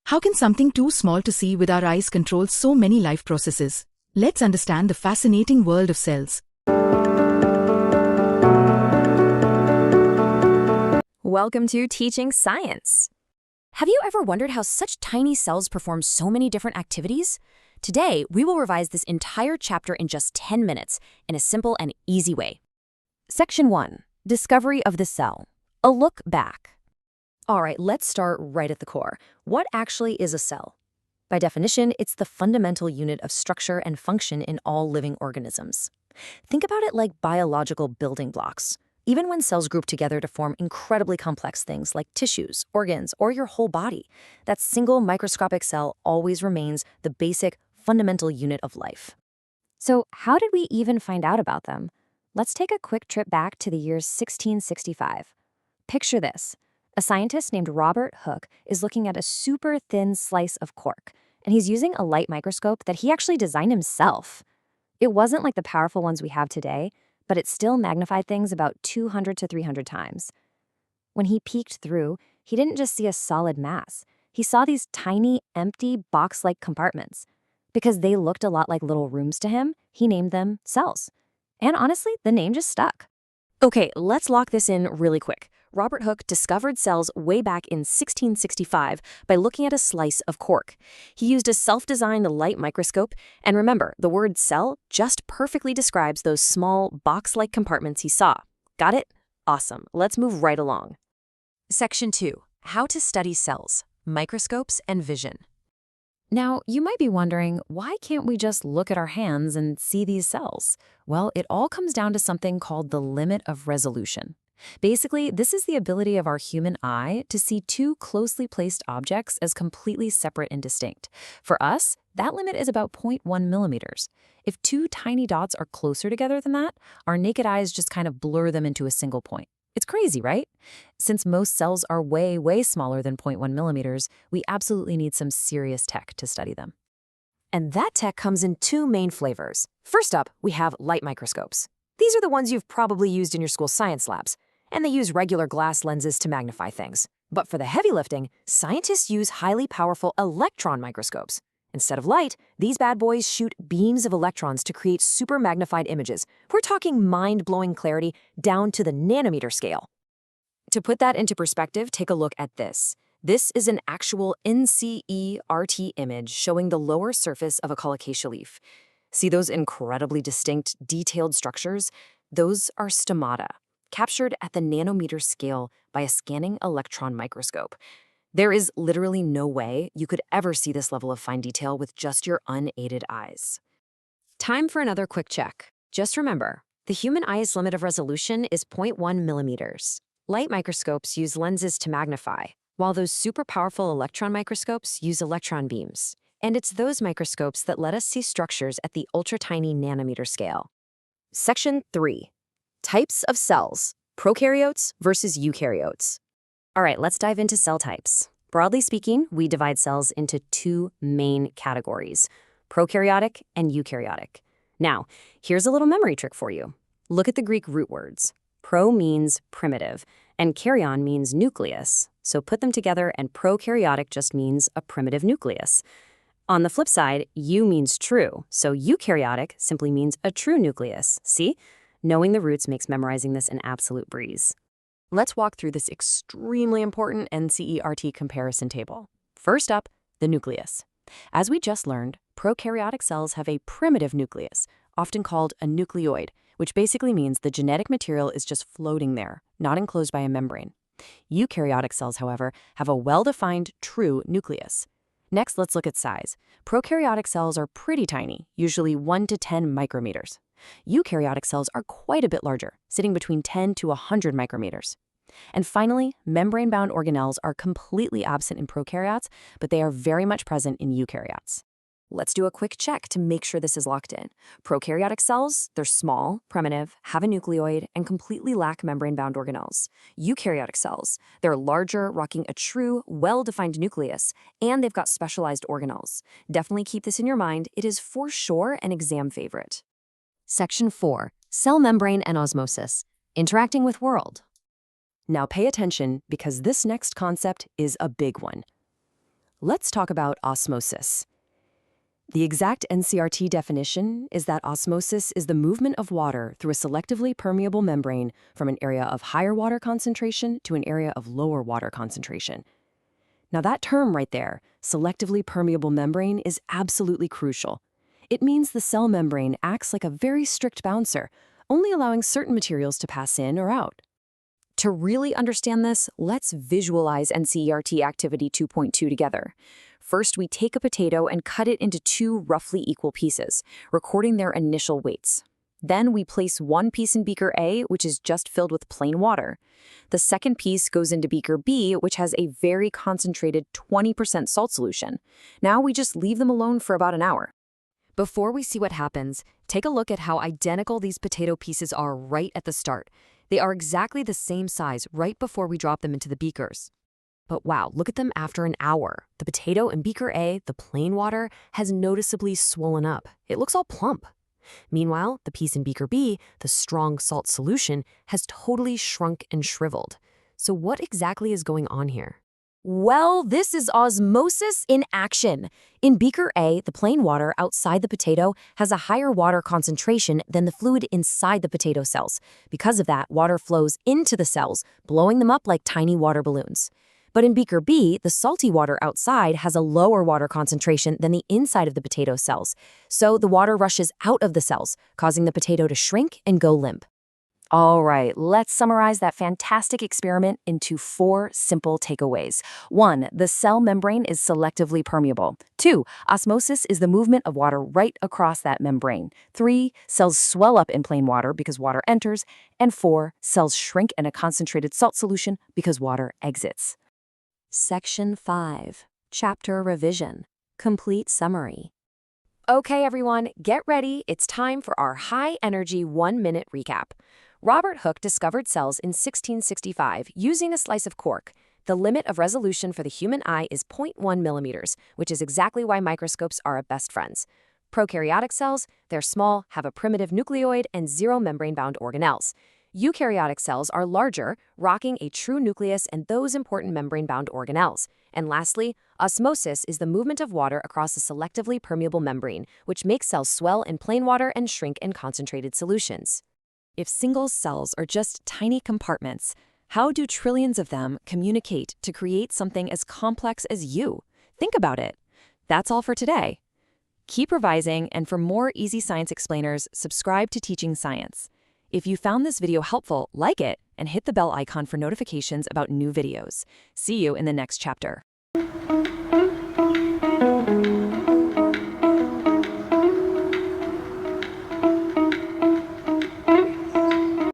How can something too small to see with our eyes control so many life processes? Let's understand the fascinating world of cells. Welcome to Teaching Science. Have you ever wondered how such tiny cells perform so many different activities? Today, we will revise this entire chapter in just 10 minutes in a simple and easy way. Section 1. Discovery of the cell. A look back. All right, let's start right at the core. What actually is a cell? By definition, it's the fundamental unit of structure and function in all living organisms. Think about it like biological building blocks. Even when cells group together to form incredibly complex things like tissues, organs, or your whole body, that single microscopic cell always remains the basic, fundamental unit of life. So how did we even find out about them? Let's take a quick trip back to the year 1665. Picture this. A scientist named Robert Hooke is looking at a super thin slice of cork, and he's using a light microscope that he actually designed himself. It wasn't like the powerful ones we have today, but it still magnified things about 200 to 300 times. When he peeked through, he didn't just see a solid mass. He saw these tiny, empty, box-like compartments. Because they looked a lot like little rooms to him, he named them cells. And honestly, the name just stuck. Okay, let's lock this in really quick. Robert Hooke discovered cells way back in 1665 by looking at a slice of cork. He used a self-designed light microscope, and remember, the word cell just perfectly describes those small, box-like compartments he saw. Got it? Awesome. Let's move right along. Section 2. How to study cells, microscopes, and vision. Now, you might be wondering, why can't we just look at our hands and see these cells? Well, it all comes down to something called the limit of resolution. Basically, this is the ability of our human eye to see two closely placed objects as completely separate and distinct. For us, that limit is about 0.1 millimeters. If two tiny dots are closer together than that, our naked eyes just kind of blur them into a single point. It's crazy, right? Since most cells are way, way smaller than 0.1 millimeters, we absolutely need some serious tech to study them. And that tech comes in two main flavors. First up, we have light microscopes. These are the ones you've probably used in your school science labs, and they use regular glass lenses to magnify things. But for the heavy lifting, scientists use highly powerful electron microscopes. Instead of light, these bad boys shoot beams of electrons to create super magnified images. We're talking mind-blowing clarity down to the nanometer scale. To put that into perspective, take a look at this. This is an actual NCERT image showing the lower surface of a colocasia leaf. See those incredibly distinct, detailed structures? Those are stomata, captured at the nanometer scale by a scanning electron microscope. There is literally no way you could ever see this level of fine detail with just your unaided eyes. Time for another quick check. Just remember, the human eye's limit of resolution is 0.1 millimeters. Light microscopes use lenses to magnify, while those super powerful electron microscopes use electron beams. And it's those microscopes that let us see structures at the ultra-tiny nanometer scale. Section 3. Types of cells, prokaryotes versus eukaryotes. All right, let's dive into cell types. Broadly speaking, we divide cells into two main categories, prokaryotic and eukaryotic. Now, here's a little memory trick for you. Look at the Greek root words. Pro means primitive, and karyon means nucleus. So put them together, and prokaryotic just means a primitive nucleus. On the flip side, eu means true, so eukaryotic simply means a true nucleus. See? Knowing the roots makes memorizing this an absolute breeze. Let's walk through this extremely important NCERT comparison table. First up, the nucleus. As we just learned, prokaryotic cells have a primitive nucleus, often called a nucleoid, which basically means the genetic material is just floating there, not enclosed by a membrane. Eukaryotic cells, however, have a well-defined true nucleus. Next, let's look at size. Prokaryotic cells are pretty tiny, usually 1 to 10 micrometers. Eukaryotic cells are quite a bit larger, sitting between 10 to 100 micrometers. And finally, membrane-bound organelles are completely absent in prokaryotes, but they are very much present in eukaryotes. Let's do a quick check to make sure this is locked in. Prokaryotic cells, they're small, primitive, have a nucleoid, and completely lack membrane-bound organelles. Eukaryotic cells, they're larger, rocking a true, well-defined nucleus, and they've got specialized organelles. Definitely keep this in your mind. It is for sure an exam favorite. Section 4. Cell membrane and osmosis. Interacting with world. Now pay attention because this next concept is a big one. let's talk about osmosis. The exact NCRT definition is that osmosis is the movement of water through a selectively permeable membrane from an area of higher water concentration to an area of lower water concentration. Now that term right there, selectively permeable membrane, is absolutely crucial. It means the cell membrane acts like a very strict bouncer, only allowing certain materials to pass in or out. To really understand this, let's visualize NCERT Activity 2.2 together. First, we take a potato and cut it into 2 roughly equal pieces, recording their initial weights. Then we place one piece in beaker A, which is just filled with plain water. The second piece goes into beaker B, which has a very concentrated 20% salt solution. Now we just leave them alone for about an hour. Before we see what happens, take a look at how identical these potato pieces are right at the start. They are exactly the same size right before we drop them into the beakers. But wow, look at them after an hour. The potato in beaker A, the plain water, has noticeably swollen up. It looks all plump. Meanwhile, the piece in beaker B, the strong salt solution, has totally shrunk and shriveled. So what exactly is going on here? Well, this is osmosis in action. In beaker A, the plain water outside the potato has a higher water concentration than the fluid inside the potato cells. Because of that, water flows into the cells, blowing them up like tiny water balloons. But in beaker B, the salty water outside has a lower water concentration than the inside of the potato cells. So the water rushes out of the cells, causing the potato to shrink and go limp. All right, let's summarize that fantastic experiment into 4 simple takeaways. 1, the cell membrane is selectively permeable. 2, osmosis is the movement of water right across that membrane. 3, cells swell up in plain water because water enters. And 4, cells shrink in a concentrated salt solution because water exits. Section 5, Chapter Revision, Complete Summary. Okay, everyone, get ready. It's time for our high-energy 1-minute recap. Robert Hooke discovered cells in 1665 using a slice of cork. The limit of resolution for the human eye is 0.1 millimeters, which is exactly why microscopes are our best friends. Prokaryotic cells, they're small, have a primitive nucleoid, and 0 membrane-bound organelles. Eukaryotic cells are larger, rocking a true nucleus and those important membrane-bound organelles. And lastly, osmosis is the movement of water across a selectively permeable membrane, which makes cells swell in plain water and shrink in concentrated solutions. If single cells are just tiny compartments, how do trillions of them communicate to create something as complex as you? Think about it. That's all for today. Keep revising, and for more easy science explainers, subscribe to Teaching Science. If you found this video helpful, like it and hit the bell icon for notifications about new videos. See you in the next chapter.